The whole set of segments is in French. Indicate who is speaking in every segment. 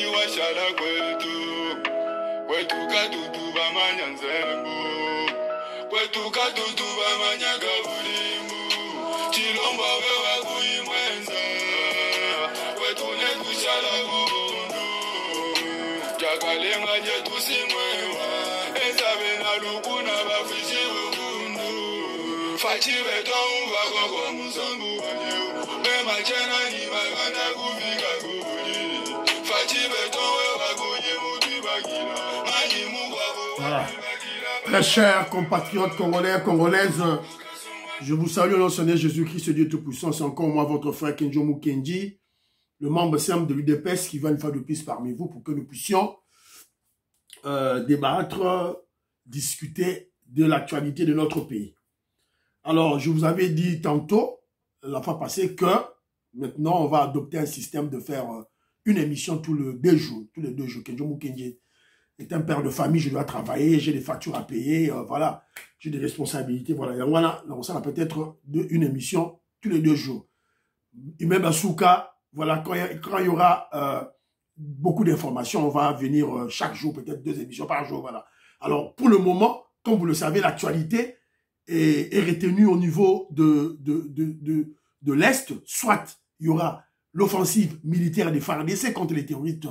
Speaker 1: iwashala kwetu katutu bamanya nzembo kwetu katutu bamanya kabulimbu chilomba wewa kuimwenza kwetu nekushala kubundu jakalenga jetu simwewa ezabe na lukuna bafishi ubundu fachi beto umvako kwa muzambu wanyewu mema chena ni magana kufika kubuli fachi beto wewa kunyimutu bagila manyimu kwa
Speaker 2: Voilà. Très chers compatriotes congolais, congolaises, je vous salue au nom de Seigneur Jésus-Christ, Dieu Tout-Puissant. C'est encore moi, votre frère Kenjo Mukendi, le membre simple de l'UDPS qui va une fois de plus parmi vous pour que nous puissions débattre, discuter de l'actualité de notre pays. Alors, je vous avais dit tantôt, la fois passée, que maintenant, on va adopter un système de faire une émission tous les 2 jours. Tous les 2 jours. Kenjo Mukendi est un père de famille, je dois travailler, j'ai des factures à payer, voilà, j'ai des responsabilités, voilà. Et voilà, donc ça va peut-être une émission tous les 2 jours. Et même à Souka, voilà, quand il y aura beaucoup d'informations, on va venir chaque jour, peut-être 2 émissions par jour, voilà. Alors, pour le moment, comme vous le savez, l'actualité est retenue au niveau de l'Est, soit il y aura l'offensive militaire des FARDC contre les terroristes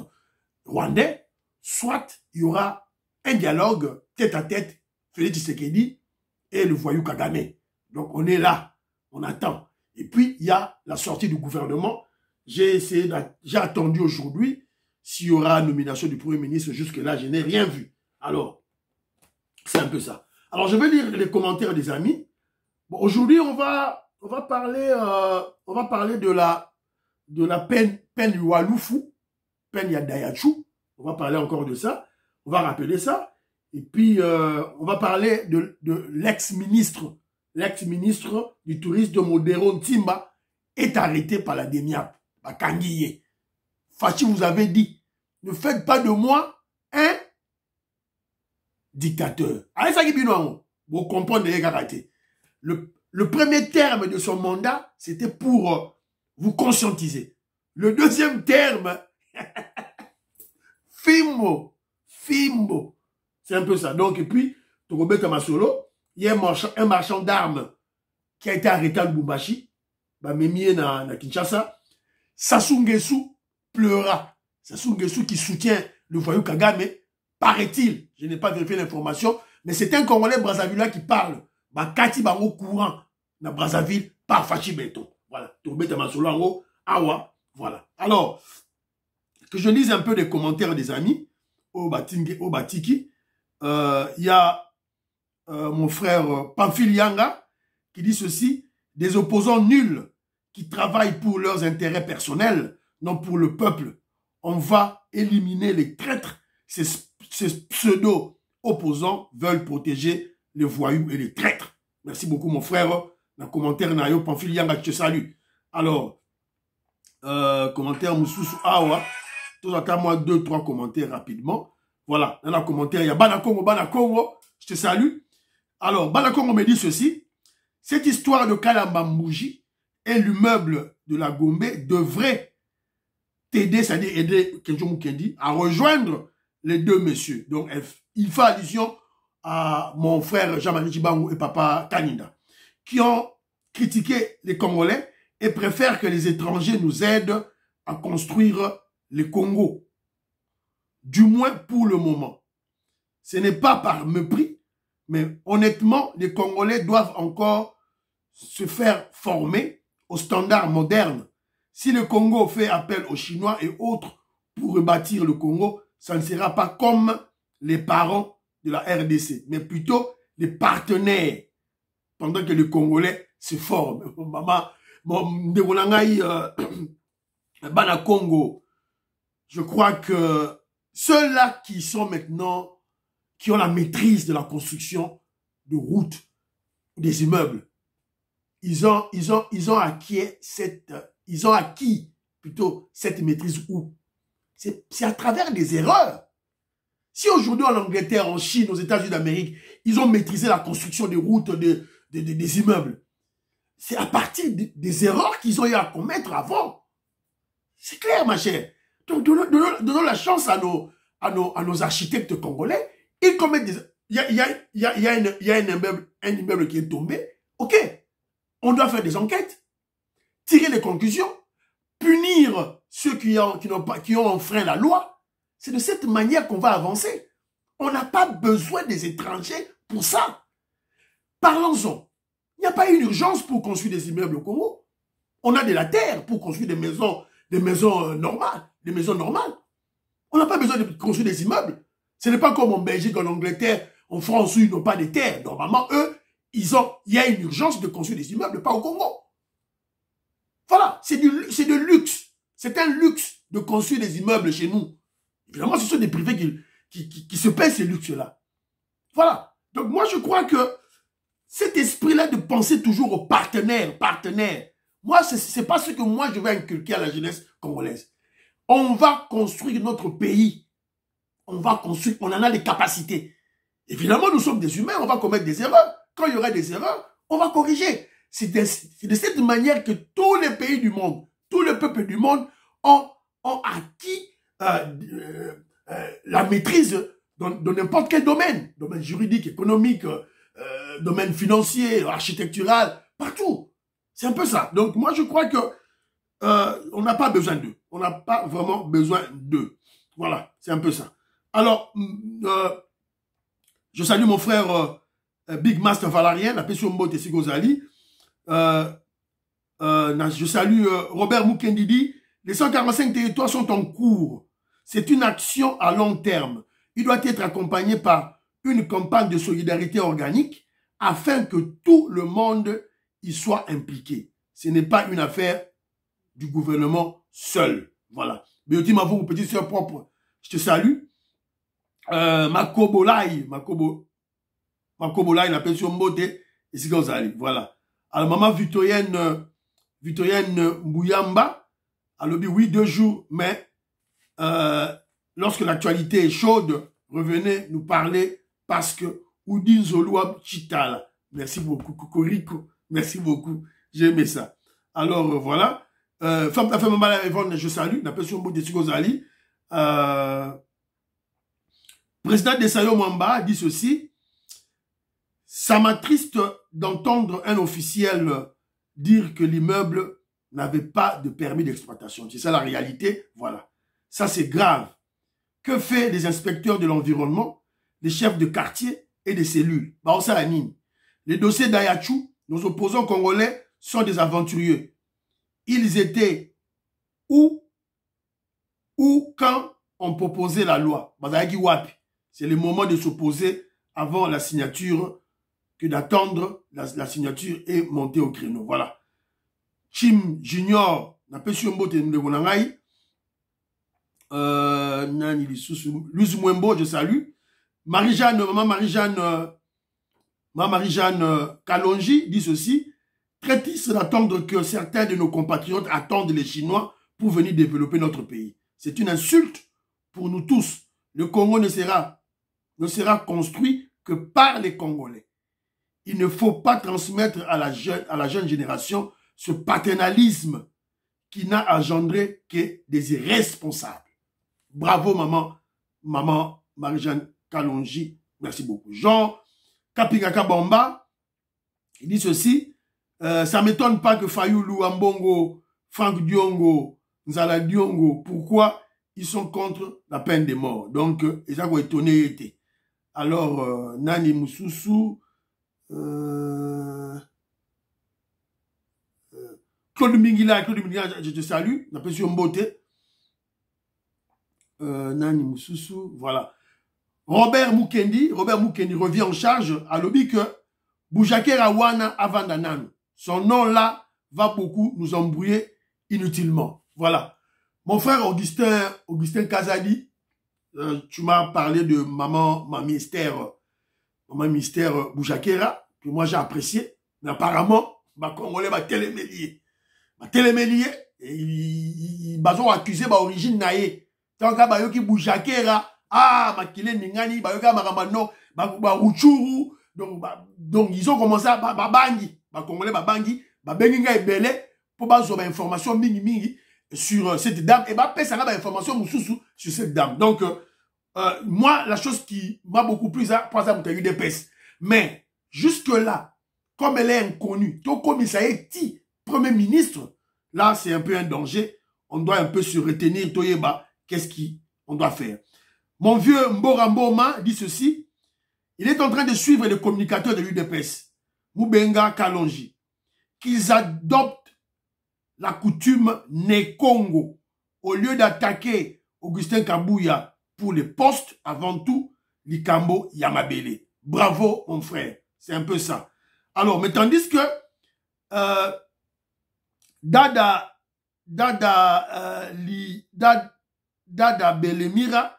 Speaker 2: rwandais, soit il y aura un dialogue tête-à-tête, Félix Tshisekedi et le voyou Kagame. Donc on est là, on attend. Et puis il y a la sortie du gouvernement. J'ai attendu aujourd'hui s'il y aura nomination du Premier ministre. Jusque-là, je n'ai rien vu. Alors, c'est un peu ça. Alors je vais lire les commentaires des amis. Bon, aujourd'hui, on va parler de la peine Walufu, peine Yadayachu. On va parler encore de ça. On va rappeler ça. Et puis, on va parler de l'ex-ministre. L'ex-ministre du tourisme Modero Ntimba est arrêté par la DEMIAP. Kangiye. Fachi vous avait dit, ne faites pas de moi un dictateur. Allez, ça qui est bien, vous comprenez les karaté. Le premier terme de son mandat, c'était pour vous conscientiser. Le deuxième terme... Fimbo. C'est un peu ça. Donc, et puis, Togobé Tamasolo, il y a un marchand d'armes qui a été arrêté à Lubumbashi, Mémie na Kinshasa. Sassou Nguesso pleura. Sassou Nguesso qui soutient le voyou Kagame, paraît-il, je n'ai pas vérifié l'information, mais c'est un Congolais Brazzaville qui parle. Kati Bango courant na Brazzaville par Fachi Beton. Voilà. Togobé Tamasolo, en haut, awa. Voilà. Alors, que je lise un peu les commentaires des amis au Batiki. Il y a mon frère Pamphile Yanga qui dit ceci: des opposants nuls qui travaillent pour leurs intérêts personnels, non pour le peuple. On va éliminer les traîtres. Ces pseudo-opposants veulent protéger les voyous et les traîtres. Merci beaucoup mon frère. Dans le commentaire Nayo Pamphile Yanga, je te salue. Alors, commentaire Moussoussou Awa. Tout à moi 2-3 commentaires rapidement. Voilà, dans le commentaire, il y a Banakongo, je te salue. Alors, Banakongo me dit ceci: cette histoire de Kalamba Mbouji et l'immeuble de la Gombe devrait t'aider, c'est-à-dire aider Kenjo Mukendi à rejoindre les 2 messieurs. Donc, il fait allusion à mon frère Jean-Marie Chibangu et papa Kaninda, qui ont critiqué les Congolais et préfèrent que les étrangers nous aident à construire le Congo, du moins pour le moment. Ce n'est pas par mépris, mais honnêtement, les Congolais doivent encore se faire former aux standards modernes. Si le Congo fait appel aux Chinois et autres pour rebâtir le Congo, ça ne sera pas comme les parents de la RDC, mais plutôt les partenaires, pendant que les Congolais se forment. Bana Congo, je crois que ceux-là qui sont maintenant, qui ont la maîtrise de la construction de routes, des immeubles, ils ont acquis plutôt cette maîtrise où? C'est à travers des erreurs. Si aujourd'hui en Angleterre, en Chine, aux États-Unis d'Amérique, ils ont maîtrisé la construction des routes, des immeubles, c'est à partir des erreurs qu'ils ont eu à commettre avant. C'est clair, ma chère. Donc, donnons la chance à nos architectes congolais. Ils commettent des... Il y a un immeuble qui est tombé. OK. On doit faire des enquêtes, tirer les conclusions, punir ceux qui ont enfreint la loi. C'est de cette manière qu'on va avancer. On n'a pas besoin des étrangers pour ça. Parlons-en. Il n'y a pas une urgence pour construire des immeubles au Congo. On a de la terre pour construire des maisons normales. Des maisons normales. On n'a pas besoin de construire des immeubles. Ce n'est pas comme en Belgique, en Angleterre, en France où ils n'ont pas de terre. Normalement, eux, il y a une urgence de construire des immeubles, pas au Congo. Voilà, c'est de luxe. C'est un luxe de construire des immeubles chez nous. Évidemment, ce sont des privés qui se paient ces luxes-là. Voilà. Donc moi, je crois que cet esprit-là de penser toujours aux partenaires, moi, c'est pas ce que moi, je vais inculquer à la jeunesse congolaise. On va construire notre pays. On va construire, on en a les capacités. Évidemment, nous sommes des humains, on va commettre des erreurs. Quand il y aura des erreurs, on va corriger. C'est de cette manière que tous les pays du monde, tous les peuples du monde ont acquis la maîtrise dans n'importe quel domaine. Domaine juridique, économique, domaine financier, architectural, partout. C'est un peu ça. Donc moi je crois que on n'a pas besoin d'eux. On n'a pas vraiment besoin d'eux. Voilà, c'est un peu ça. Alors, je salue mon frère Big Master Valarien, la Pession Mbote Sigozali. Je salue Robert Mukendidi. Les 145 territoires sont en cours. C'est une action à long terme. Il doit être accompagné par une campagne de solidarité organique afin que tout le monde y soit impliqué. Ce n'est pas une affaire du gouvernement seul. Voilà. Béoti Mavou, petite soeur propre, je te salue. Makobolai, la pension Mbote et Sigozali. Voilà. Alors, maman Victorienne Mouyamba, elle a dit oui, 2 jours, mais lorsque l'actualité est chaude, revenez nous parler parce que Oudin Zoloua Chitala. Merci beaucoup, Kokoriko. Merci beaucoup. J'ai aimé ça. Alors, voilà. Femme Mambala Yvonne, je salue. La pension Mbote et Sigozali. Président de Sayo Mamba dit ceci. Ça m'attriste d'entendre un officiel dire que l'immeuble n'avait pas de permis d'exploitation. C'est ça la réalité. Voilà. Ça, c'est grave. Que fait les inspecteurs de l'environnement, les chefs de quartier et des cellules? Les dossiers d'Ayachou, nos opposants congolais sont des aventurieux. Ils étaient où quand on proposait la loi? C'est le moment de s'opposer avant la signature que d'attendre la signature et monter au créneau. Voilà. Chim Junior, n'a pas su mbote n'degonangai. Nani Luz Mwembo, je salue. Marie-Jeanne Kalonji dit ceci. Très triste d'attendre que certains de nos compatriotes attendent les Chinois pour venir développer notre pays. C'est une insulte pour nous tous. Le Congo ne sera construit que par les Congolais. Il ne faut pas transmettre à la jeune génération ce paternalisme qui n'a engendré que des irresponsables. Bravo, maman Marie-Jeanne Kalonji. Merci beaucoup. Jean Kapingaka Bamba, il dit ceci. Ça ne m'étonne pas que Fayoulou, Ambongo, Franck Diongo, Nzala Diongo, pourquoi ils sont contre la peine de mort. Donc, ils ont étonné. Alors, Nani Moussoussou, Claude Mingila, je te salue. On appelle sur Mbote. Nani Moussoussou, voilà. Robert Mukendi revient en charge à l'objet que Boujaké Rawana Avandanan. Son nom-là va beaucoup nous embrouiller inutilement. Voilà. Mon frère Augustin Kazadi, tu m'as parlé de maman Mystère Boujakera, que moi j'ai apprécié. Mais apparemment, Congolais va télémélier. Ils ont accusé l'origine naïe. Tant que Bayoki Boujakera, Makile Ningani, Bayoka Maramano, Uchuru. Donc ils ont commencé à Babangi. Congolais Babangi, Babenginga et Belé, pour avoir information mingi. sur cette dame, et bah, ça a information sur cette dame. Donc, moi, la chose qui m'a beaucoup plu, par exemple, tu as eu des pestes. Mais, jusque-là, comme elle est inconnue, tout comme ça est dit, Premier ministre, là, c'est un peu un danger. On doit un peu se retenir, Toyeba, qu'est-ce qu'on doit faire. Mon vieux Mbora Mboma dit ceci, il est en train de suivre les communicateurs de l'UDPS, Moubenga Kalonji, qu'ils adoptent la coutume Nekongo. Au lieu d'attaquer Augustin Kabouya pour les postes, avant tout, Likambo Yamabele. Bravo, mon frère. C'est un peu ça. Alors, mais tandis que Dada Belemira,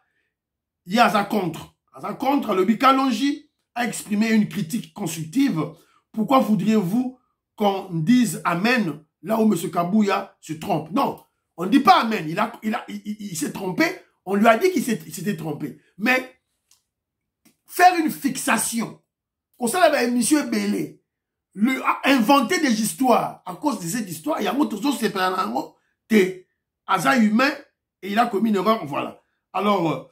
Speaker 2: il y a sa contre. À sa contre, le Bikalonji a exprimé une critique constructive. Pourquoi voudriez-vous qu'on dise Amen là où M. Kabouya se trompe? Non, on ne dit pas Amen. Il s'est trompé. On lui a dit qu'il s'était trompé. Mais faire une fixation, comme ça, M. Belé, inventer des histoires à cause de cette histoire, il y a des hasards humains et il a commis une erreur. Voilà. Alors,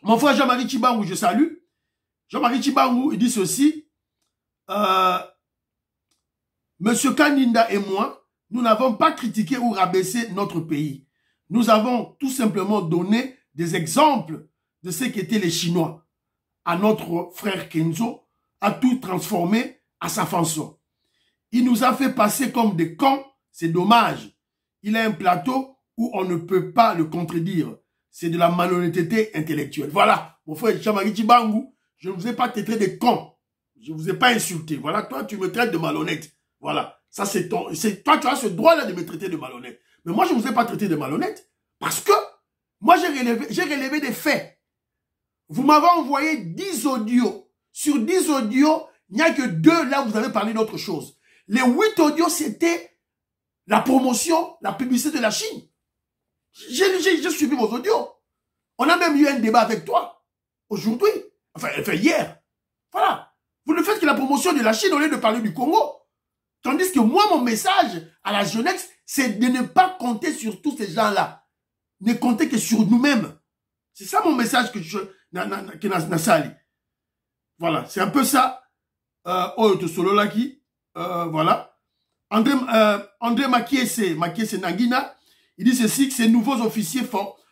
Speaker 2: mon frère Jean-Marie Tchibangou, je salue. Jean-Marie Tchibangou, il dit ceci. Monsieur Kaninda et moi, nous n'avons pas critiqué ou rabaissé notre pays. Nous avons tout simplement donné des exemples de ce qu'étaient les Chinois. À notre frère Kenzo, a tout transformé à sa façon. Il nous a fait passer comme des cons, c'est dommage. Il a un plateau où on ne peut pas le contredire. C'est de la malhonnêteté intellectuelle. Voilà, mon frère Jean-Marie Tchibangou, je ne vous ai pas traité de con. Je ne vous ai pas insulté. Voilà, toi, tu me traites de malhonnête. Voilà, ça c'est toi, tu as ce droit-là de me traiter de malhonnête. Mais moi, je ne vous ai pas traité de malhonnête parce que moi, j'ai relevé des faits. Vous m'avez envoyé 10 audios. Sur 10 audios, il n'y a que 2 là où vous avez parlé d'autre chose. Les 8 audios, c'était la promotion, la publicité de la Chine. J'ai suivi vos audios. On a même eu un débat avec toi aujourd'hui, enfin hier. Voilà. Vous ne faites que la promotion de la Chine au lieu de parler du Congo. Tandis que moi, mon message à la jeunesse, c'est de ne pas compter sur tous ces gens-là. Ne compter que sur nous-mêmes. C'est ça mon message que n'a sali. Voilà, c'est un peu ça. Voilà. André Makiese Nangina, il dit ceci, que ces nouveaux officiers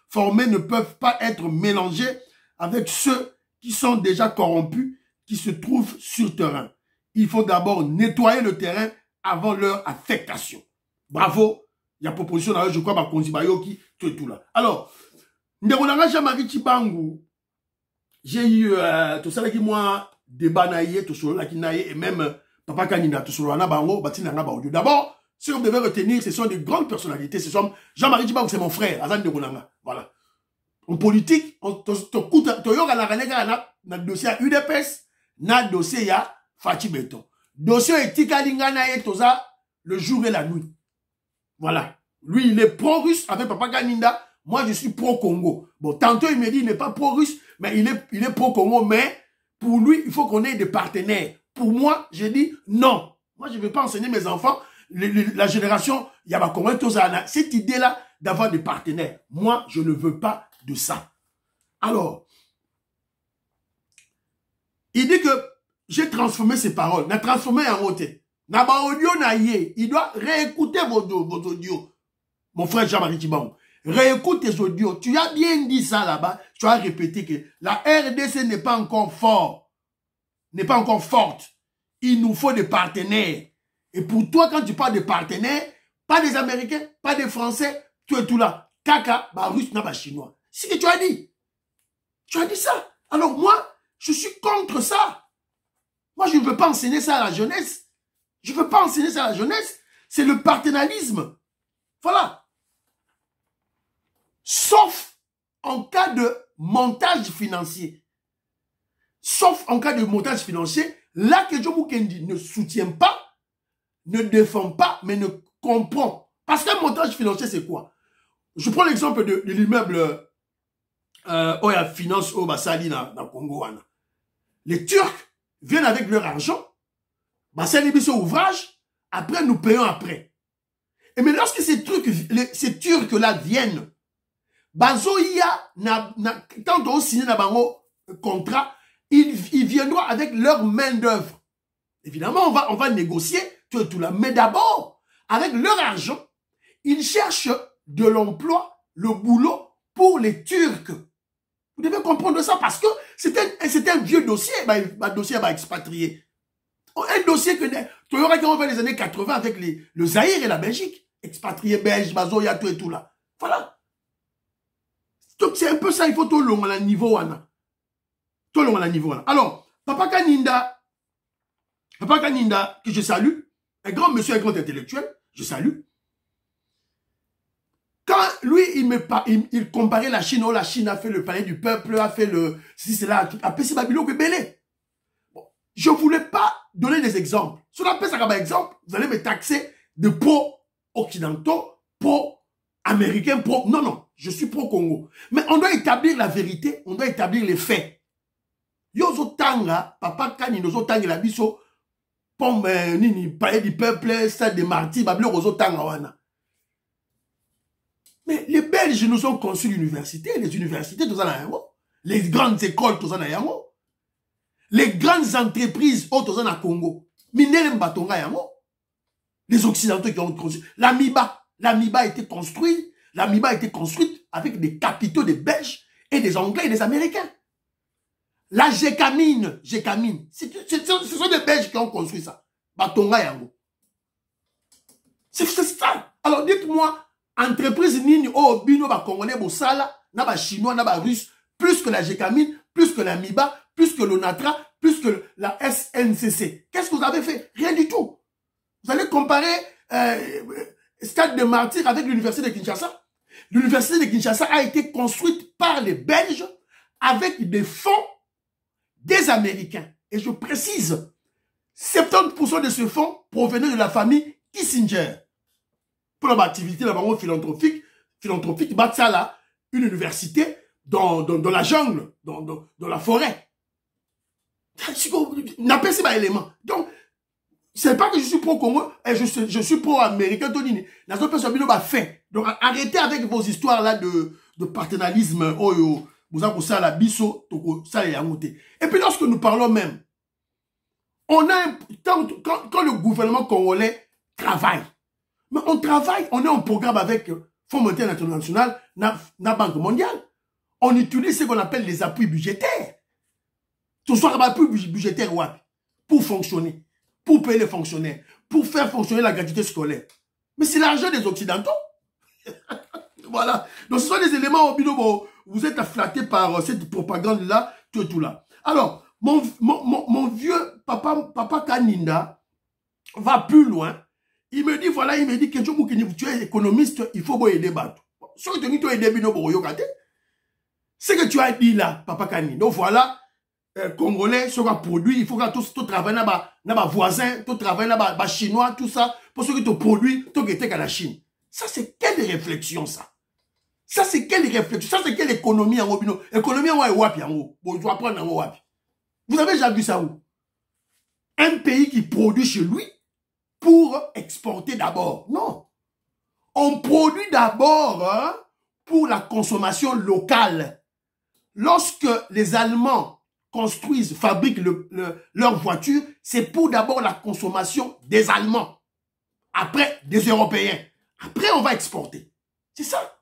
Speaker 2: formés ne peuvent pas être mélangés avec ceux qui sont déjà corrompus, qui se trouvent sur terrain. Il faut d'abord nettoyer le terrain avant leur affectation. Bravo. Il y a proposition là, je crois, Konzibayoki, tout là. Alors, Ndéronanga Jean-Marie Tchibangou, j'ai eu tout ça qui moi débat naïe, tout ça qui naïe, et même Papa Kanina, tout ça là, bango, batina nga baodio. D'abord, ce que vous devez retenir, ce sont de grandes personnalités. Ce sont Jean-Marie Tchibangou, c'est mon frère, Azan Ndéronanga. Voilà. En politique, on yoga la renega na dossier à UDPS, na dossier ya Fachi Beton. Dossier etika lingana et toza le jour et la nuit. Voilà. Lui, il est pro-russe avec Papa Kaninda. Moi, je suis pro-Congo. Bon, tantôt, il me dit, il n'est pas pro-russe, mais il est pro-Congo. Mais pour lui, il faut qu'on ait des partenaires. Pour moi, j'ai dit non. Moi, je ne vais pas enseigner mes enfants, la génération Yabakongo Tozana, cette idée-là d'avoir des partenaires. Moi, je ne veux pas de ça. Alors, il dit que j'ai transformé ses paroles. N'a transformé en roté. Naba audio na yé. Il doit réécouter vos audios. Mon frère Jean-Marie Tchibangou. Réécoute tes audios. Tu as bien dit ça là-bas. Tu as répété que la RDC n'est pas encore forte. N'est pas encore forte. Il nous faut des partenaires. Et pour toi, quand tu parles de partenaires, pas des Américains, pas des Français, tu es tout là. Kaka, bah russe, n'a pas chinois. C'est ce que tu as dit. Tu as dit ça. Alors moi, je suis contre ça. Moi, je ne veux pas enseigner ça à la jeunesse. Je ne veux pas enseigner ça à la jeunesse. C'est le partenarialisme. Voilà. Sauf en cas de montage financier. Sauf en cas de montage financier, là que Joe Mukendi ne soutient pas, ne défend pas, mais ne comprend. Parce qu'un montage financier, c'est quoi? Je prends l'exemple de l'immeuble Oya Finance au Basali dans le Congo. Les Turcs viennent avec leur argent, Basali Bisso ouvrage, après nous payons après. Et mais lorsque ces Turcs-là viennent, Bazoïa, quand on signe un contrat, ils viendront avec leur main-d'œuvre. Évidemment, on va négocier tout là. Mais d'abord, avec leur argent, ils cherchent de l'emploi, le boulot pour les Turcs. Vous devez comprendre ça parce que c'était un vieux dossier, un dossier expatrié. Un dossier que tu auras quand on fait les années 80 avec le Zaïre et la Belgique. Expatriés belges, Bazoïa, tout et tout là. Voilà. Donc c'est un peu ça, il faut tout le monde à niveau. Tout le monde à niveau. Alors, Papa Kaninda, que je salue, un grand monsieur, un grand intellectuel, je salue. Quand lui, il comparait la Chine, la Chine a fait le palais du peuple, a fait le... Si c'est là, après c'est Babylone que Belé. Bon, je ne voulais pas donner des exemples. Si on appelle ça comme exemple, vous allez me taxer de pro-occidentaux, pro-américains, pro... Non, non, je suis pro-Congo. Mais on doit établir la vérité, on doit établir les faits. Yozo Tanga, Papa Kani, Yozo Tanga, la biso, pomme, nini, palais du peuple, stade de martyrs, Babylone, Yozo Tanga, wana. Mais les Belges nous ont construit l'université, les universités, tout ça dans Yango. Les grandes écoles, tout ça dans Yango. Les grandes entreprises, tout ça dans Congo. Minel Mbatonga Yango. Les Occidentaux qui ont construit. L'Amiba a été construite. L'Amiba a été construite avec des capitaux des Belges et des Anglais et des Américains. La Gécamine, ce sont des Belges qui ont construit ça. Batonga Yango. C'est ça. Alors dites-moi, entreprise nini oh bino ba congolais bo sala na ba chinois na ba russe plus que la Gécamine, plus que la MIBA, plus que l'ONATRA, plus que la SNCC. Qu'est-ce que vous avez fait? Rien du tout. Vous allez comparer Stade de Martyrs avec l'université de Kinshasa. L'université de Kinshasa a été construite par les Belges avec des fonds des Américains. Et je précise, 70% de ce fonds provenaient de la famille Kissinger. Pour l'activité philanthropique, Batsala, une université dans la jungle, dans la forêt. N'a pas ces éléments. Donc, c'est pas que je suis pro-Congo, je suis pro-américain, Tonini. La zone personne a fait. Donc, arrêtez avec vos histoires-là de partenarialisme. Vous avez ça, la biso, ça et amoté. Et puis, lorsque nous parlons même, on a quand le gouvernement congolais travaille, mais on travaille, on est en programme avec Fonds monétaire international, la Banque mondiale. On utilise ce qu'on appelle les appuis budgétaires. Tout soit appui budgétaire pour fonctionner, pour payer les fonctionnaires, pour faire fonctionner la gratuité scolaire. Mais c'est l'argent des Occidentaux. Voilà. Donc ce sont des éléments au binomo. Vous êtes flatté par cette propagande-là, tout là. Alors, mon vieux papa Kaninda va plus loin. Il me dit, voilà, que tu es économiste, il faut aider Bato. Ce que tu as dit, ce que tu as dit là, Papa Kani. Donc voilà, Congolais sera produit, il faut que tout travaille dans ma voisin, tout travaille dans ma chinois, tout ça, pour ce que tu produis, tout qui est à la Chine. Ça, c'est quelle réflexion, ça? Ça, c'est quelle réflexion? Ça, c'est quelle économie en Obino? Économie en Wapi en haut. Bon, je dois prendre en Wapi. Vous avez déjà vu ça où? Un pays qui produit chez lui, pour exporter d'abord. Non. On produit d'abord pour la consommation locale. Lorsque les Allemands construisent, fabriquent leur voiture, c'est pour d'abord la consommation des Allemands. Après, des Européens. Après, on va exporter. C'est ça.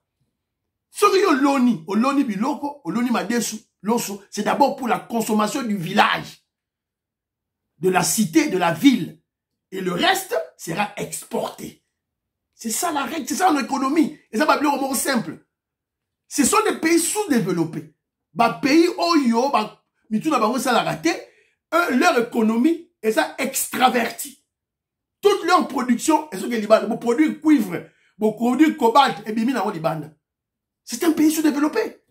Speaker 2: Ce que Oloni Biloko, Oloni Madesu, Loso, c'est d'abord pour la consommation du village, de la cité, de la ville. Et le reste sera exporté. C'est ça la règle, c'est ça l'économie. Et ça va être vraiment simple. Ce sont des pays sous-développés. Bah pays oyo, bah mituna bango ça la raté, leur économie est ça extravertie. Toute leur production est ce que Liban, bon produit cuivre, bon produit cobalt et bimi na Liban. C'est un pays sous-développé.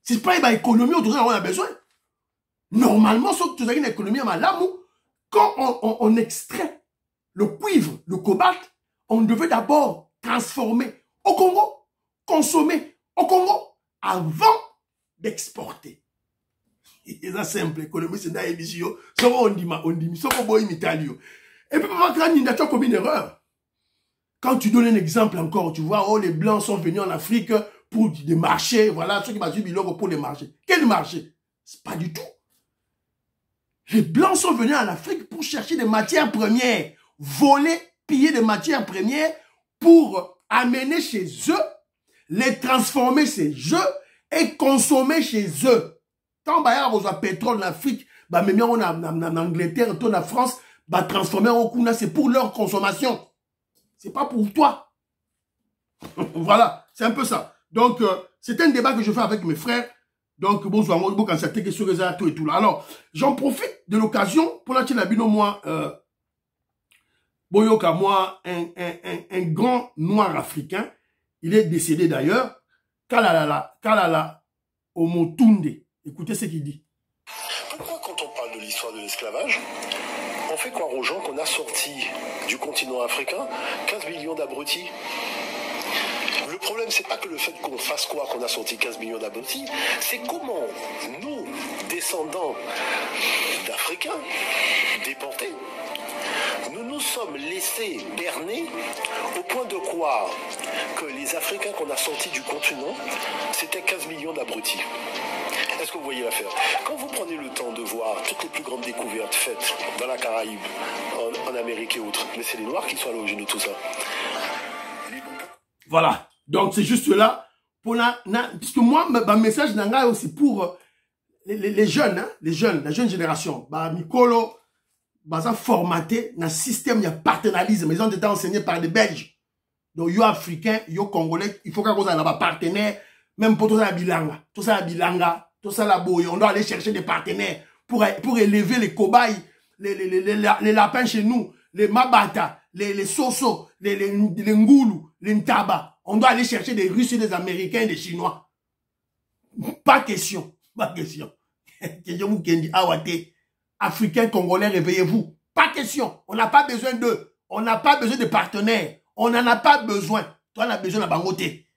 Speaker 2: C'est pas une économie où tout ça on a besoin. Normalement, sauf que tu as une économie à Malamou, quand on extrait le cuivre, le cobalt, on devait d'abord transformer au Congo, consommer au Congo, avant d'exporter. C'est ça simple, l'économie, c'est dans l'émission. Ça on dit, ça on boit italien. Et puis, papa, quand il a commis une erreur. quand tu donnes un exemple encore, tu vois, oh, les Blancs sont venus en Afrique pour des marchés, voilà, ceux qui m'ont suivi pour les marchés. Quel marché? C'est pas du tout. Les Blancs sont venus en Afrique pour chercher des matières premières, voler, piller des matières premières pour amener chez eux, les transformer chez eux et consommer chez eux. Quand il y a un pétrole en Afrique, même en Angleterre, en France, transformer en Okuna, c'est pour leur consommation. C'est pas pour toi. Voilà, c'est un peu ça. Donc, c'est un débat que je fais avec mes frères. Donc, bonsoir, quand ça t'est sur les tout et tout là. Alors, j'en profite de l'occasion pour la Tchelabino, moi, Boyoka, moi, un grand noir africain. Il est décédé d'ailleurs. Kalala Omotunde. Écoutez ce qu'il dit.
Speaker 3: Pourquoi, quand on parle de l'histoire de l'esclavage, on fait croire aux gens qu'on a sorti du continent africain 15 millions d'abrutis? Le problème, c'est pas que le fait qu'on fasse quoi, qu'on a sorti 15 millions d'abrutis, c'est comment nous, descendants d'Africains, déportés, nous nous sommes laissés berner au point de croire que les Africains qu'on a sortis du continent, c'était 15 millions d'abrutis. Est-ce que vous voyez l'affaire? Quand vous prenez le temps de voir toutes les plus grandes découvertes faites dans la Caraïbe, en Amérique et autres, mais c'est les Noirs qui sont à l'origine de tout ça.
Speaker 2: Voilà. Donc, c'est juste là. Puisque moi, mon message n'est aussi pour les jeunes, hein, la jeune génération. Mikolo, formaté dans un système de partenarialisme. Ils ont été enseignés par les Belges. Donc, yo Africains, yo Congolais, il faut qu'on ait un partenaire, même pour tout ça, bilanga. Tout ça, bilanga. Tout ça, la boye. On doit aller chercher des partenaires pour élever les cobayes, les lapins chez nous, les mabata, les soso, les ngoulou, les ntaba. On doit aller chercher des Russes, des Américains, des Chinois. Pas question. Pas question. Africains, Congolais, réveillez-vous. Pas question. On n'a pas besoin d'eux. On n'a pas besoin de partenaires. On n'en a pas besoin. Toi, on a besoin de la bangoté.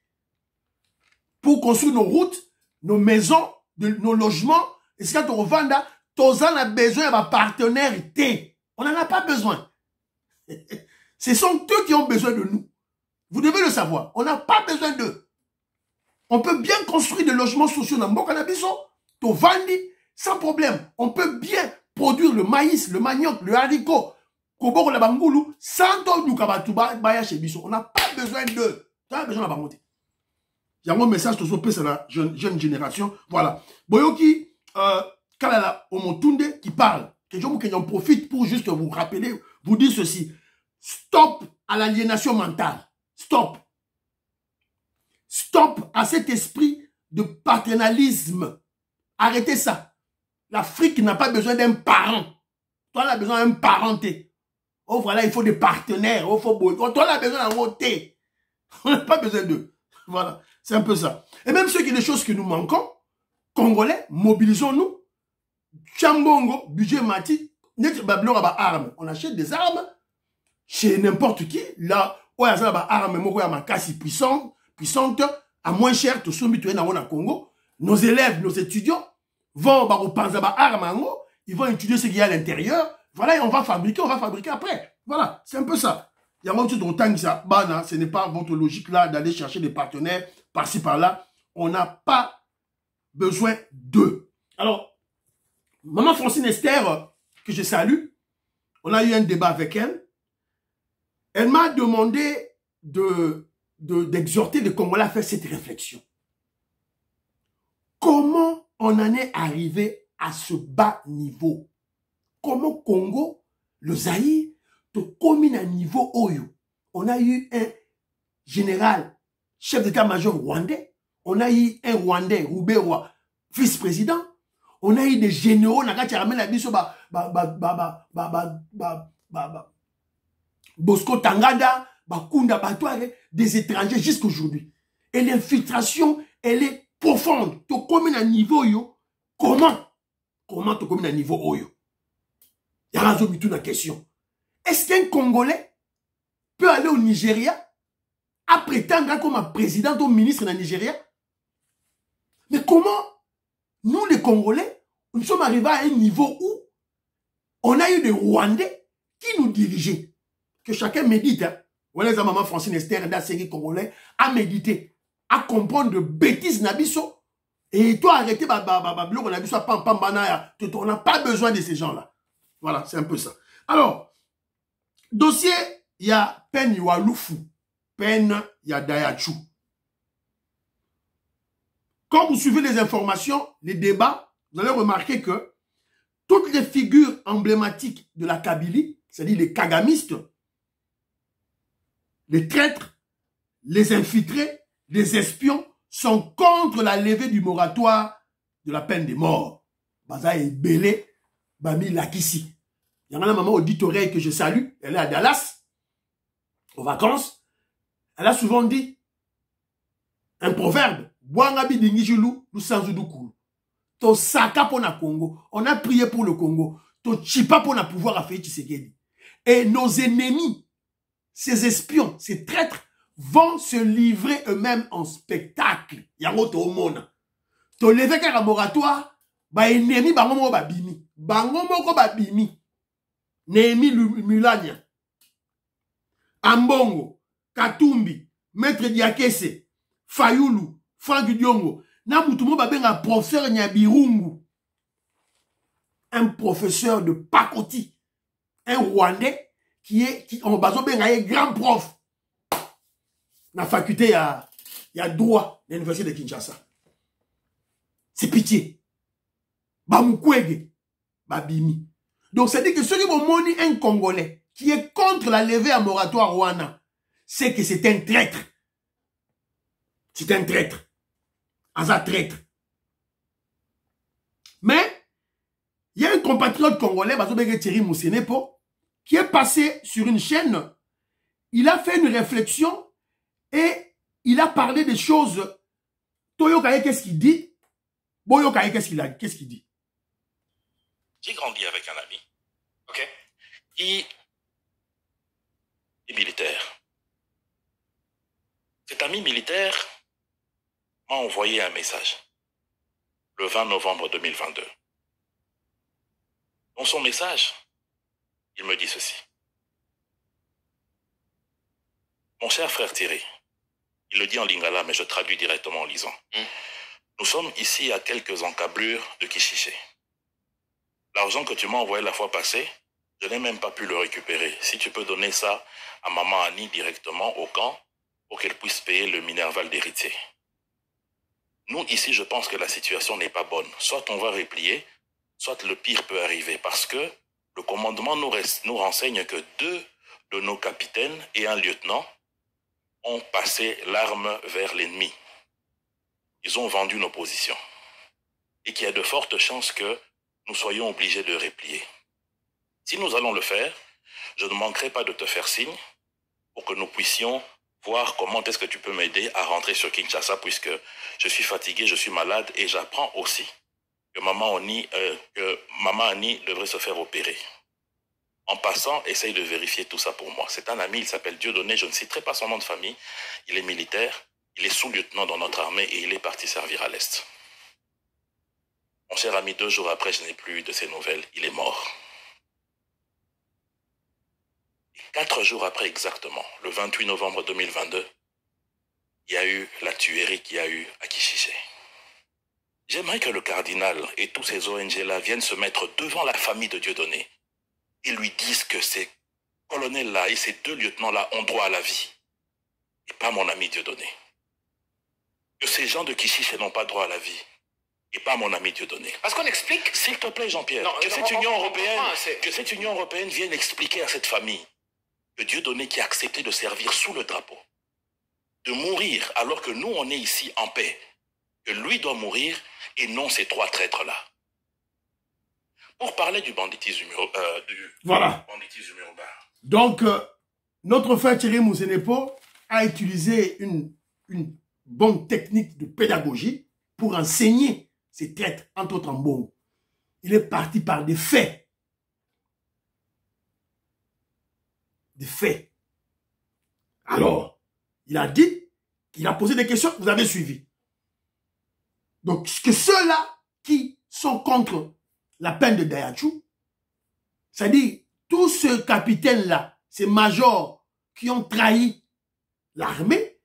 Speaker 2: Pour construire nos routes, nos maisons, nos logements, et ce qu'on revend, tous on a besoin de partenaires. On n'en a pas besoin. Ce sont eux qui ont besoin de nous. Vous devez le savoir. On n'a pas besoin d'eux. On peut bien construire des logements sociaux dans Mbokanabiso, to Vandi, sans problème. On peut bien produire le maïs, le manioc, le haricot, Koboko la Bangoulou, sans baya chez Biso. On n'a pas besoin d'eux. On a besoin de la bangoté. Il y a un message de la jeune génération. Voilà. Boyoki, Kalala Omotunde qui parle. Que j'en profite pour juste vous rappeler, vous dire ceci. Stop à l'aliénation mentale. Stop. Stop à cet esprit de paternalisme. Arrêtez ça. L'Afrique n'a pas besoin d'un parent. Toi, elle a besoin d'un parenté. Oh, voilà, il faut des partenaires. Oh, toi, elle a besoin d'un voté. On n'a pas besoin d'eux. Voilà. C'est un peu ça. Et même ceux qui des choses que nous manquons, Congolais, mobilisons-nous. Chambongo, budget mati, on achète des armes chez n'importe qui. Là, où il y a des armes puissantes, à moins cher, tout ce qui est dans le Congo. Nos élèves, nos étudiants vont penser à armes, ils vont étudier ce qu'il y a à l'intérieur. Voilà, et on va fabriquer après. Voilà, c'est un peu ça. Il y a un truc d'autant que ça, ce n'est pas votre logique là d'aller chercher des partenaires par-ci par-là. On n'a pas besoin d'eux. Alors, Maman Francine Esther, que je salue, on a eu un débat avec elle. Elle m'a demandé d'exhorter les Congolais à faire cette réflexion. Comment on en est arrivé à ce bas niveau? Comment Congo, le Zaïre, te commune à niveau Oyo? On a eu un général, chef d'état-major rwandais. On a eu un Rwandais, Rouberois, vice-président. On a eu des généraux, Bosco Tangada, Bakunda Batouare, des étrangers jusqu'aujourd'hui. Et l'infiltration, elle est profonde. Tu commune à niveau yo. Comment tu commune à niveau Oyo? Il y a une question. Est-ce qu'un Congolais peut aller au Nigeria à prétendre comme un président ou ministre dans le Nigeria? Mais comment nous, les Congolais, nous sommes arrivés à un niveau où on a eu des Rwandais qui nous dirigeaient. Que chacun médite. Hein. Voilà les maman Francine Esther et série congolais à méditer, à comprendre de bêtises nabiso. Et toi arrêtez on n'a pas besoin de ces gens-là. Voilà, c'est un peu ça. Alors, dossier, il y a Pen Yualufu, Pen Yadayachou. Quand vous suivez les informations, les débats, vous allez remarquer que toutes les figures emblématiques de la Kabylie, c'est-à-dire les kagamistes, les traîtres, les infiltrés, les espions, sont contre la levée du moratoire de la peine de mort. Baza est belé, Bami Lakissi. Il y a une maman audite oreille que je salue, elle est à Dallas, aux vacances. Elle a souvent dit un proverbe, Boangabi dingijulu, Lusanzudukulu. To saka pour na Congo. On a prié pour le Congo. To chipa pour na pouvoir à faire Tshisekedi. Et nos ennemis, ces espions, ces traîtres, vont se livrer eux-mêmes en spectacle. Yango to omona. To lever kaka moratoire, ba ennemi bango moko babimi. Bango moko babimi. Néhémie Mulania. Ambongo, Katumbi, Maître Diakese, Fayulu, Franck Diongo. Na mutumo babenga professeur Nyabirungu. Un professeur de Pakoti. Un Rwandais qui en bazo benga est grand prof. Na faculté y a droit à l'université de Kinshasa. C'est pitié. Bamukwege, babimi. Donc ça dit que ceux qui vont moni un Congolais qui est contre la levée à moratoire Rwanda, c'est que c'est un traître. C'est un traître. Asa traître. Mais il y a un compatriote congolais, Thierry Moussenepo, qui est passé sur une chaîne. Il a fait une réflexion et il a parlé des choses. Toyokaye, qu'est-ce qu'il dit? Boyokaye, qu'est-ce qu'il dit?
Speaker 4: J'ai grandi avec un ami, ok, qui est militaire. Cet ami militaire m'a envoyé un message le 20 novembre 2022. Dans son message, il me dit ceci. Mon cher frère Thierry, il le dit en lingala, mais je traduis directement en lisant. Nous sommes ici à quelques encablures de Kishiché. L'argent que tu m'as envoyé la fois passée, je n'ai même pas pu le récupérer. Si tu peux donner ça à maman Annie directement au camp pour qu'elle puisse payer le minerval d'héritier. Nous, ici, je pense que la situation n'est pas bonne. Soit on va replier, soit le pire peut arriver. Parce que le commandement nous renseigne que 2 de nos capitaines et un lieutenant ont passé l'arme vers l'ennemi. Ils ont vendu nos positions. Et qu'il y a de fortes chances que nous soyons obligés de replier. Si nous allons le faire, je ne manquerai pas de te faire signe pour que nous puissions voir comment est-ce que tu peux m'aider à rentrer sur Kinshasa puisque je suis fatigué, je suis malade et j'apprends aussi que maman Annie devrait se faire opérer. En passant, essaye de vérifier tout ça pour moi. C'est un ami, il s'appelle Dieudonné, je ne citerai pas son nom de famille. Il est militaire, il est sous-lieutenant dans notre armée et il est parti servir à l'Est. Mon cher ami, 2 jours après, je n'ai plus eu de ses nouvelles. Il est mort. Et 4 jours après exactement, le 28 novembre 2022, il y a eu la tuerie qu'il y a eu à Kishiché. J'aimerais que le cardinal et tous ces ONG-là viennent se mettre devant la famille de Dieudonné et lui disent que ces colonels-là et ces 2 lieutenants-là ont droit à la vie. Et pas mon ami Dieudonné. Que ces gens de Kishiché n'ont pas droit à la vie. Et pas mon ami Dieudonné.
Speaker 5: Parce qu'on explique...
Speaker 4: S'il te plaît, Jean-Pierre, que cette Union européenne vienne expliquer à cette famille que Dieudonné qui a accepté de servir sous le drapeau, de mourir alors que nous, on est ici en paix, que lui doit mourir et non ces 3 traîtres-là. Pour parler du banditisme
Speaker 2: voilà.
Speaker 4: urbain.
Speaker 2: Donc, notre frère Thierry Moussenepo a utilisé une bonne technique de pédagogie pour enseigner ces traîtres, entre autres en bon. Il est parti par des faits. Des faits. Alors, il a dit qu'il a posé des questions, vous avez suivi. Donc, que ceux-là qui sont contre la peine de Dayachou, c'est-à-dire tous ces capitaines-là, ces majors qui ont trahi l'armée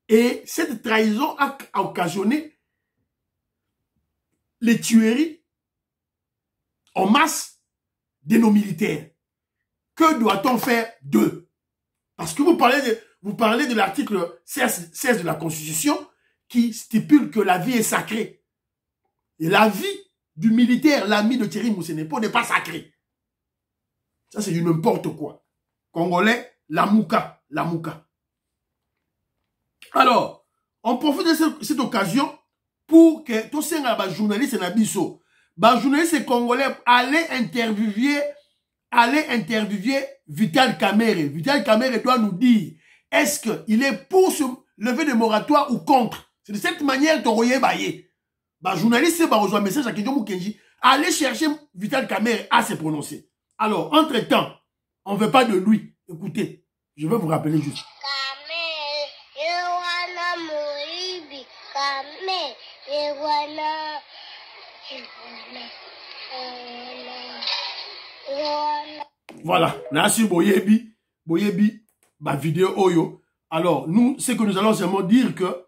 Speaker 2: et cette trahison a occasionné les tueries en masse de nos militaires. Que doit-on faire d'eux? Parce que vous parlez de l'article 16 de la Constitution qui stipule que la vie est sacrée. Et la vie du militaire, l'ami de Thierry Moussenepo, n'est pas sacrée. Ça, c'est du n'importe quoi. Congolais, la mouka. Alors, on profite de cette occasion pour que tous ces journalistes et nabiso, journalistes congolais, allez interviewer Vital Kamerhe. Vital Kamerhe doit nous dire, est-ce qu'il est pour ce lever de moratoire ou contre? C'est de cette manière que Royer Baye. Journaliste, reçoit un message à Kenjo Mukenji. Allez chercher Vital Kamerhe à se prononcer. Alors, entre-temps, on ne veut pas de lui. Écoutez, je vais vous rappeler juste. Voilà, Nassi Boyebi, ma vidéo Oyo. Alors, nous, ce que nous allons seulement dire que,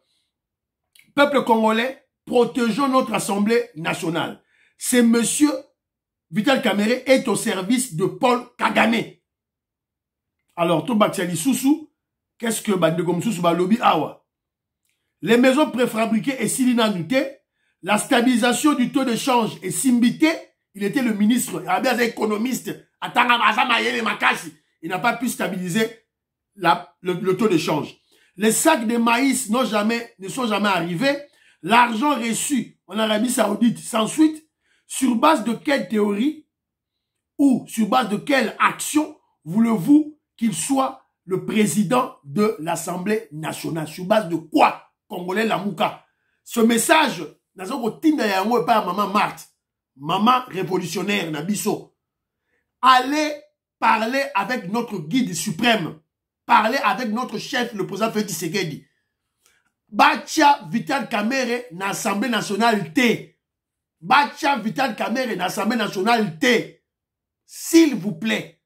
Speaker 2: peuple congolais, protégeons notre Assemblée nationale. C'est monsieur Vital Kamerhe est au service de Paul Kagame. Alors, Tobaksali Soussou, qu'est-ce que Bandegom Soussou Balobi Awa? Les maisons préfabriquées et Silinanute, la stabilisation du taux de change et Simbité, il était le ministre, économiste, il n'a pas pu stabiliser le taux de change. Les sacs de maïs ne sont jamais arrivés. L'argent reçu en Arabie Saoudite sans suite, sur base de quelle théorie ou sur base de quelle action voulez-vous qu'il soit le président de l'Assemblée nationale? Sur base de quoi? Congolais Lamouka. Ce message, maman Marthe, maman révolutionnaire Nabiso. Allez parler avec notre guide suprême. Parler avec notre chef, le président Félix Tshisekedi. Batia Vital Kamerhe na Assemblée nationale T. Batia Vital Kamerhe na Assemblée nationale T. S'il vous plaît.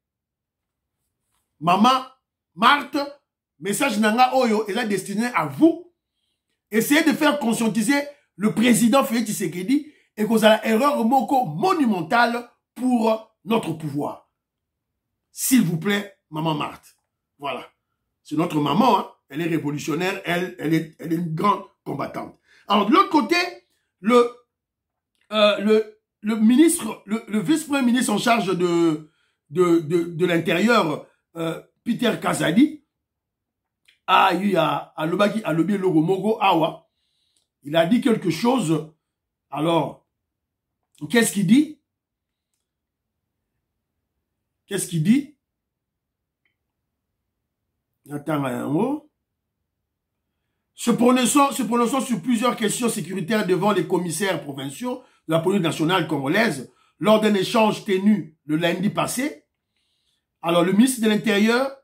Speaker 2: Maman Marthe, message nanga oyo est destiné à vous. Essayez de faire conscientiser le président Félix Tshisekedi et que vous avez erreur monumentale pour notre pouvoir. S'il vous plaît, maman Marthe. Voilà. C'est notre maman, hein. Elle est révolutionnaire, elle est une grande combattante. Alors, de l'autre côté, le ministre, le vice-premier ministre en charge de l'Intérieur, Peter Kazadi, a eu à Lobi Logomogo Awa. Il a dit quelque chose. Alors, qu'est-ce qu'il dit? Qu'est-ce qu'il dit? Attends un mot. Se prononçant sur plusieurs questions sécuritaires devant les commissaires provinciaux de la police nationale congolaise lors d'un échange tenu le lundi passé. Alors, le ministre de l'Intérieur,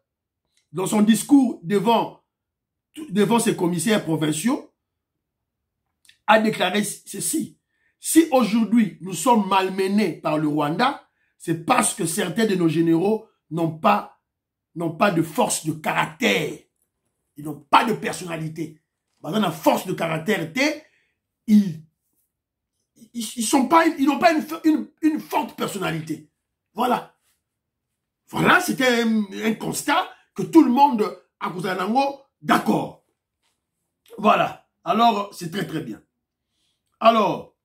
Speaker 2: dans son discours devant ses commissaires provinciaux, a déclaré ceci. Si aujourd'hui nous sommes malmenés par le Rwanda, c'est parce que certains de nos généraux n'ont pas de force de caractère. Ils n'ont pas de personnalité. Dans la force de caractère, ils n'ont pas une forte personnalité. Voilà. Voilà, c'était un constat que tout le monde a causé d'accord. Voilà. Alors, c'est très très bien. Alors,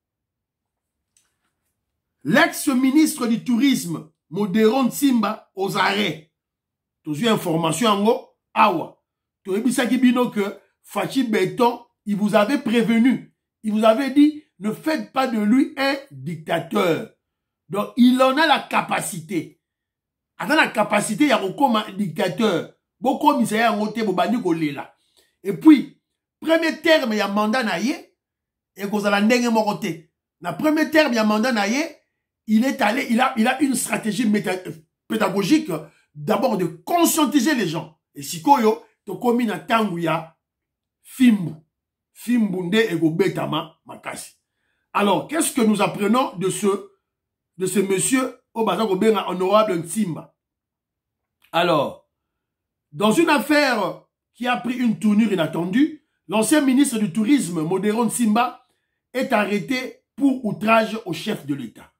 Speaker 2: l'ex-ministre du Tourisme, Modéron Simba, aux arrêts. Tous eu information en haut, awa. Tu as dit que Fachi Béton, il vous avait prévenu. Il vous avait dit, ne faites pas de lui un dictateur. Donc, il en a la capacité. Dans la capacité, il y a un dictateur. Beaucoup de misère en côté, et puis, premier terme, il y a mandat naïe, et vous allez n'engue mon côté. Dans le premier terme, il y a mandat naïe, il est allé, il a une stratégie pédagogique, d'abord de conscientiser les gens. Et si koyo, to komi na tanguya, Fimbunde et Gobetama Makasi. Alors, qu'est-ce que nous apprenons de ce monsieur Obaza Gobenga honorable Ntimba? Alors, Dans une affaire qui a pris une tournure inattendue, l'ancien ministre du Tourisme, Modero Nsimba, est arrêté pour outrage au chef de l'État.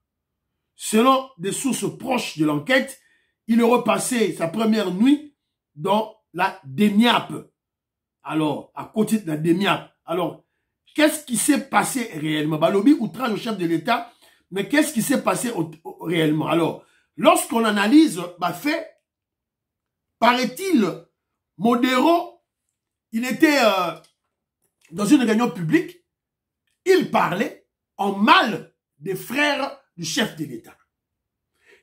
Speaker 2: Selon des sources proches de l'enquête, il aurait passé sa première nuit dans la DEMIAP. Alors, à côté de la DEMIAP. Alors, qu'est-ce qui s'est passé réellement? Balobi, outrage au chef de l'État, mais qu'est-ce qui s'est passé réellement? Alors, lorsqu'on analyse, fait, paraît-il, Modero, il était dans une réunion publique, il parlait en mal des frères du chef de l'État.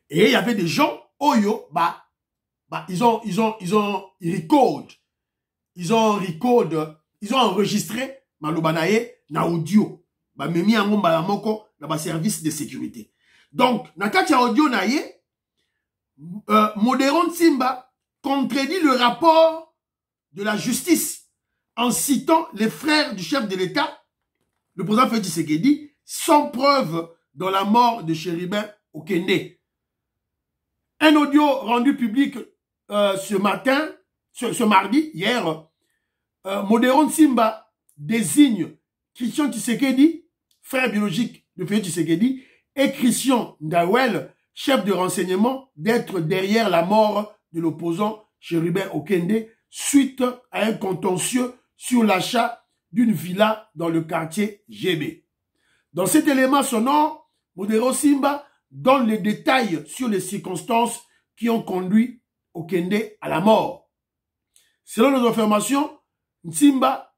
Speaker 2: Et il y avait des gens, Oyo, ils ont enregistré Malobanaye na audio. Memi yango mbala moko na service de sécurité. Donc, na kati ya audio na ye, Modero Nsimba contredit le rapport de la justice en citant les frères du chef de l'État, le président Félix Tshisekedi, sans preuve dans la mort de Chérubin Okende. Un audio rendu public ce mardi, hier, Modero Nsimba désigne Christian Tshisekedi, frère biologique de Félix Tshisekedi, et Christian Ndawel, chef de renseignement, d'être derrière la mort de l'opposant Chérubin Okende suite à un contentieux sur l'achat d'une villa dans le quartier GB. Dans cet élément sonore, Modero Nsimba donne les détails sur les circonstances qui ont conduit Okende à la mort. Selon nos informations, Nsimba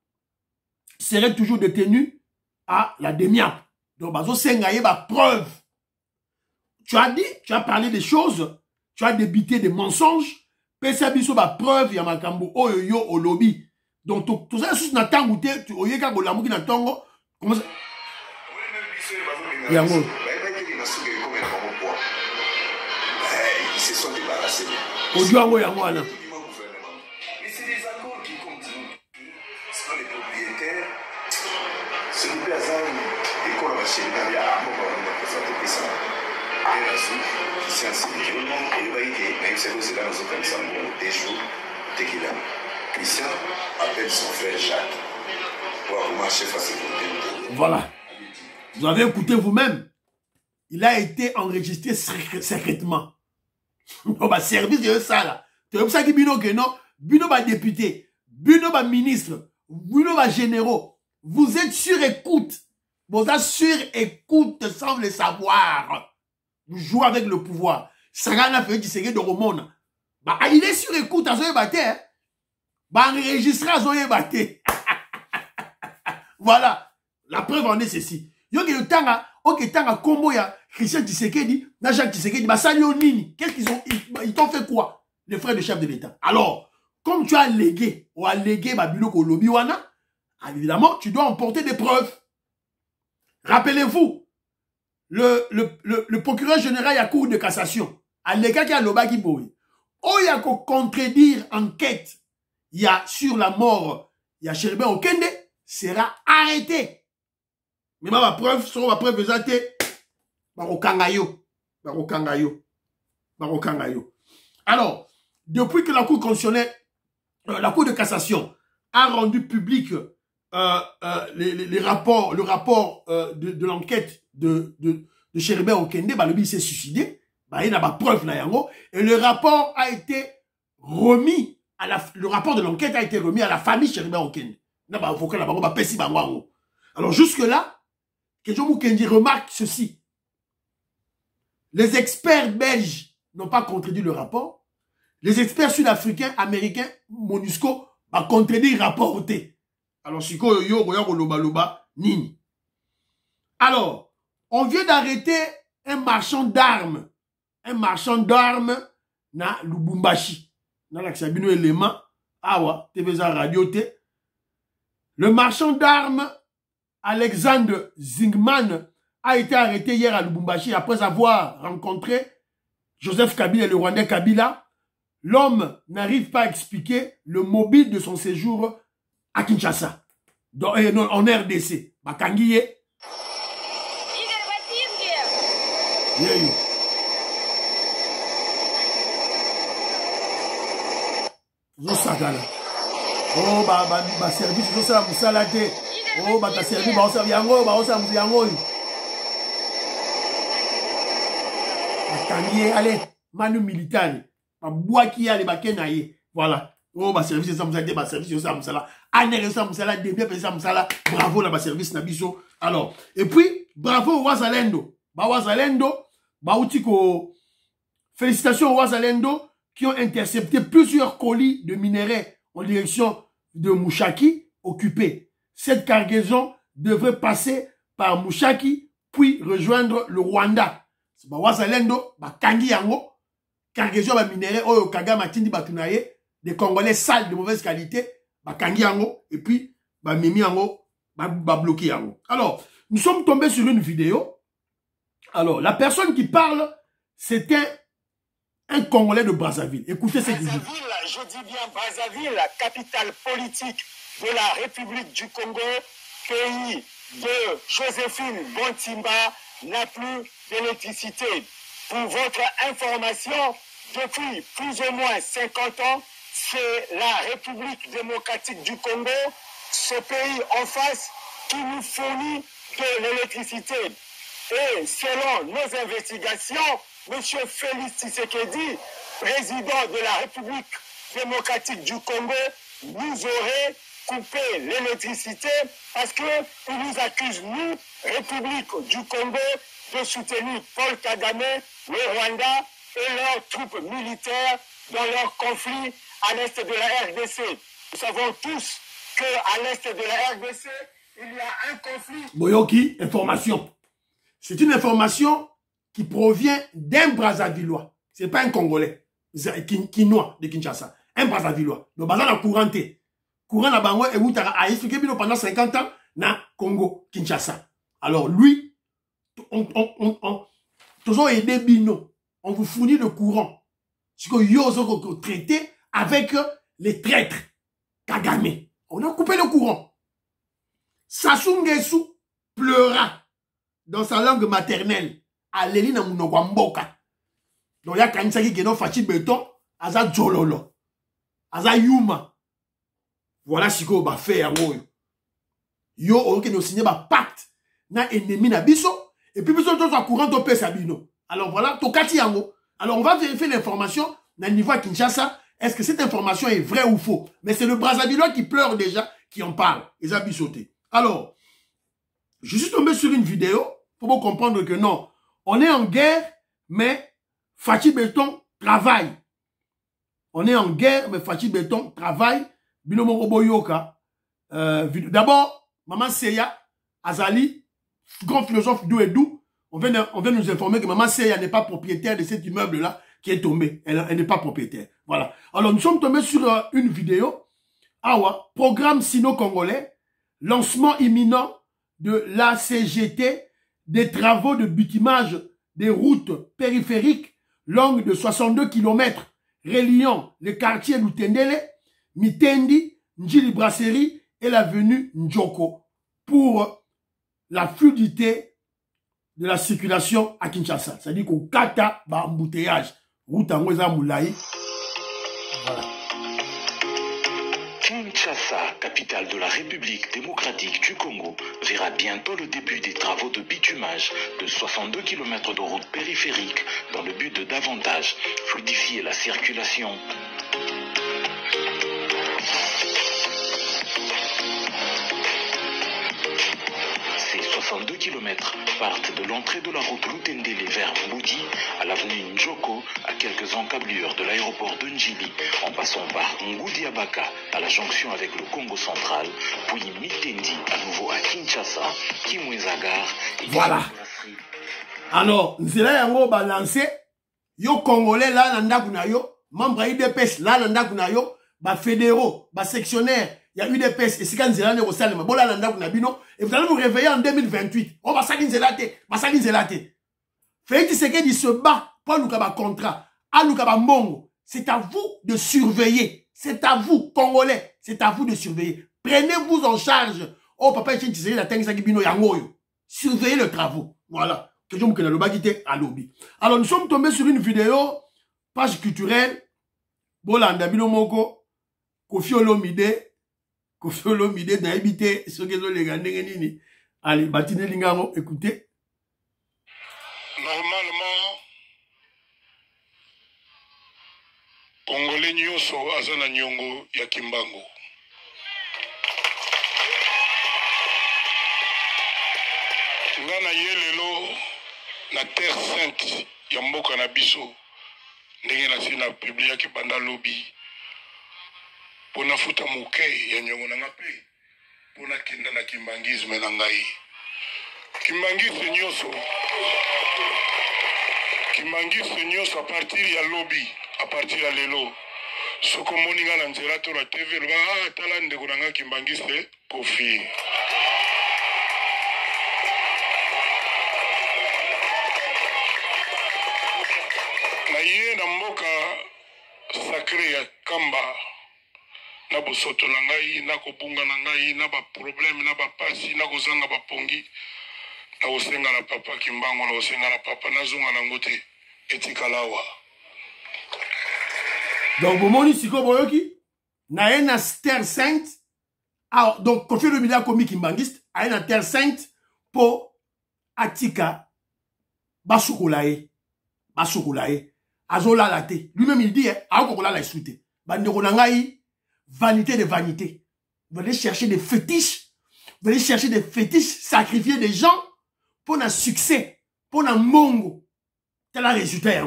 Speaker 2: serait toujours détenu à la DEMIAP. Donc, bazo sengaye ba preuve. Tu as parlé des choses, tu as débité des mensonges, pesa biso ba preuve ya makambo oyo yo au lobby. Donc, tout ça, sous na tango te, tu oye ka bolamu ki na tango, comment ça? Yango.
Speaker 5: Ils se sont débarrassés.
Speaker 2: Audio yango yango ana.
Speaker 5: Mais c'est des accords qui continuent. C'est pas les propriétaires. C'est le bazar. Et quand on va chez les gars, on va présenter ça. Et là, c'est un sécurité. Et il va y aller. Même si c'est là, nous sommes comme ça, des jours, dès qu'il a. Christian appelle son frère Jacques pour avoir chef à sécurité.
Speaker 2: Voilà. Vous avez écouté vous-même. Il a été enregistré secrètement. On va servir de ça là. C'est comme ça que Bino que non, Bino va député, Bino va ministre, Bino va généraux. Vous êtes sur écoute. Vous êtes sur écoute sans le savoir. Vous jouez avec le pouvoir. Sagana fait du secret de Romone. Il est sur écoute à Zoé Baté. Enregistré à Zoé Baté. Voilà. La preuve en est ceci. Yogi le tanga, ok tanga combo ya Christian Tshisekedi, na Jacques Tshisekedi, Salio Nini. Qu'est-ce qu'ils ont, ils t'ont fait quoi? Les frères de chef de l'État. Alors, comme tu as légué, ou allégué Babilo Kolobi Wana, évidemment, tu dois emporter des preuves. Rappelez-vous, le procureur général à Cour de cassation, à l'état qui a l'oba qui boui, oh, il y a qu'à contredire enquête, il y a sur la mort, il y a Chérubin Okende, sera arrêté. Mais ma preuve, sur ma preuve exacte, Barokangayo. Alors, depuis que la Cour constitutionnelle, la Cour de cassation a rendu public le rapport de l'enquête de Chérubin Okende, il s'est suicidé, il y a pas preuve là, et le rapport a été remis le rapport de l'enquête a été remis à la famille Chérubin Okende. Alors jusque-là, Kejo Mukendi remarque ceci. Les experts belges n'ont pas contredit le rapport. Les experts sud-africains, américains, MONUSCO, ont contredit le rapport. Alors, nini. Alors, on vient d'arrêter un marchand d'armes. Un marchand d'armes na Lubumbashi. Dans l'accabino élément, awa, TVza radio te. Le marchand d'armes Alexandre Zingman a été arrêté hier à Lubumbashi après avoir rencontré Joseph Kabila et le Rwandais Kabila. L'homme n'arrive pas à expliquer le mobile de son séjour à Kinshasa, en RDC. Bakangiye. Sagala. Oh, ba service, tout ça, moussalate. Oh, ta service, ba osa yango, ba osa yango. Kangié, allez, manu militani. Ba boaki ale ba kenaye. Voilà. Oh, ba service ça moussalate, ba service ça moussala. Aner ça moussala, debia pe ça moussala. Bravo la ba service na biso. Alors, et puis bravo au Wazalendo. Ba Wazalendo, ba outiko. Félicitations au Wazalendo qui ont intercepté plusieurs colis de minerais en direction de Mouchaki occupés. Cette cargaison devrait passer par Mouchaki puis rejoindre le Rwanda. C'est Wazalendo, Kangi Yango, cargaison de minerais, Oyo Kagama Tindi Batunaye, des Congolais sales de mauvaise qualité, Kangi Yango, et puis Mimi Yango, bloqué Yango. Alors, nous sommes tombés sur une vidéo. Alors, la personne qui parle, c'était un Congolais de Brazzaville. Écoutez ce qu'il dit.
Speaker 6: Je dis bien Brazzaville, la capitale politique de la République du Congo, pays de Joséphine Bontimba, n'a plus d'électricité. Pour votre information, depuis plus ou moins 50 ans, c'est la République démocratique du Congo, ce pays en face, qui nous fournit de l'électricité. Et selon nos investigations, M. Félix Tshisekedi, président de la République démocratique du Congo, nous aurait coupé l'électricité parce qu'il nous accuse, nous, République du Congo, de soutenir Paul Kagame, le Rwanda et leurs troupes militaires dans leur conflit à l'est de la RDC. Nous savons tous qu'à l'est de la RDC, il y a un conflit.
Speaker 2: Boyoki, information. C'est une information qui provient d'un Brazzavillois. Ce n'est pas un Congolais, Kinois de Kinshasa. Un Brazzavillois. Donc, bazar na couranté. Courant na bango et Moutara a expliqué pendant 50 ans na Congo, Kinshasa. Alors, lui, toujours aidé Bino. On vous fournit le courant. Ce que Yozo traité avec les traîtres. Kagame. On a coupé le courant. Sassou Nguesso pleura dans sa langue maternelle. Aleli na munoko mboka. Donc ya kanisaki keno fachi beton, aza jololo. Aza yuma. Voilà ce qu'on va faire yango. Yo oke no signé ba pacte na ennemi na biso et puis biso to courant to pesa bino. Alors voilà, to kati yango. Alors on va vérifier l'information na niveau à Kinshasa. Est-ce que cette information est vraie ou faux? Mais c'est le Brazzavillois qui pleure déjà qui en parle. Ils ont bisoté. Alors, je suis tombé sur une vidéo pour vous comprendre que non, on est en guerre, mais Fachi Beton travaille. On est en guerre, mais Fachi Beton travaille. Binomo Oboyoka. D'abord, Maman Seya, Azali, grand philosophe d'où et d'où, on vient nous informer que Maman Seya n'est pas propriétaire de cet immeuble-là qui est tombé. Elle n'est pas propriétaire. Voilà. Alors, nous sommes tombés sur une vidéo. Awa, programme sino-congolais, lancement imminent de l'ACGT, des travaux de bitumage des routes périphériques longues de 62 km reliant les quartiers Lutendele, Mitendi, Njili Brasserie et l'avenue Njoko pour la fluidité de la circulation à Kinshasa. C'est-à-dire qu'au kata ba embouteillage, route en Oueza Moulaï. Voilà.
Speaker 7: Kinshasa, capitale de la République démocratique du Congo, verra bientôt le début des travaux de bitumage de 62 km de route périphérique dans le but de davantage fluidifier la circulation. Ces 62 km partent de l'entrée de la route Lutendele vers Mboudi à l'avenue Njoko, à quelques encablures de l'aéroport de Njili, en passant par Ngoudiabaka à la jonction avec le Congo central, puis Mitendi à nouveau à Kinshasa, Kimwezagar et
Speaker 2: voilà. Alors, Nzela Yango ba lancé, yo Congolais là, nanda kuna yo, membre IDPS là, nanda kuna yo, ba fédéraux, ba sectionnaires, il y a UDPS et c'est quand Nzela Nero Salema, bola nanda kuna bino, et vous allez vous réveiller en 2028. Oh, ba saki Nzela te, ba saki Nzela te. Félix Tshisekedi se bat pour nous avoir contrat, à nous avoir mongo. C'est à vous de surveiller. C'est à vous, Congolais. C'est à vous de surveiller. Prenez-vous en charge. Oh, papa, Tshisekedi la tengi bino yangoyo. Surveillez le travaux. Voilà. Que je me connais le bagité à lobby. Alors, nous sommes tombés sur une vidéo, page culturelle. Bolanda bino moko. Kofi Olomide na habité ce que les gars nini. Allez, Batine Lingamo, écoutez.
Speaker 5: Normalement, Congolais nyonso azana nyongo ya Kimbangu. Ngana yelelo na terre sainte ya mboka na biso ndenge na sina publia ki banda lobby pona futa moke ya nyongo na ngape pona kenda na kimbangisme na ngai kimbangise nyonso a partir ya lobby a partir ya lelo soko moninga na nzela to na TV ba tala ndeko na nga kimbangise Kofi na ye na mboka sacré ya Kamba na bosoto na ngai na kobunga na ngai na ba problème na ba pasi na kozanga ba pongi na osenga na papa Kimbangu na osenga na papa na zunga na ngote etikalawa.
Speaker 2: Donc bomoni siko boyoki na ye na terre sainte. Ah, donc Kofi Olomide a commis kimbangiste a ye na terre sainte po atika basukulaye azola la te. Lui-même il dit akokola la esute. Bandeko na ngai vanité de vanité. Vous allez chercher des fétiches. Vous allez chercher des fétiches, sacrifier des gens pour un succès, pour un mongo. Tel un résultat.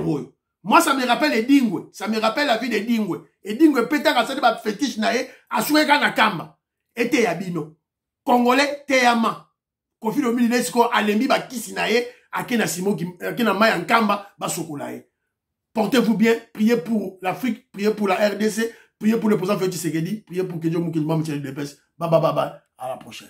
Speaker 2: Moi, ça me rappelle les Dingwe. Ça me rappelle la vie des Dingwe. Et Dingwe, peut-être à ce fétiche, nae, à souhaitant na kamba. Et te yabino. Congolais, te yama. Kofi Olomide siko alembi ba kisi nae, akena simo, akena maya nkamba, ba sokolae. Portez-vous bien, priez pour l'Afrique, priez pour la RDC, priez pour le président Félix Tshisekedi, priez pour que Dieu Moukilma me tienne de peste. Bye bye bye bye. À la prochaine.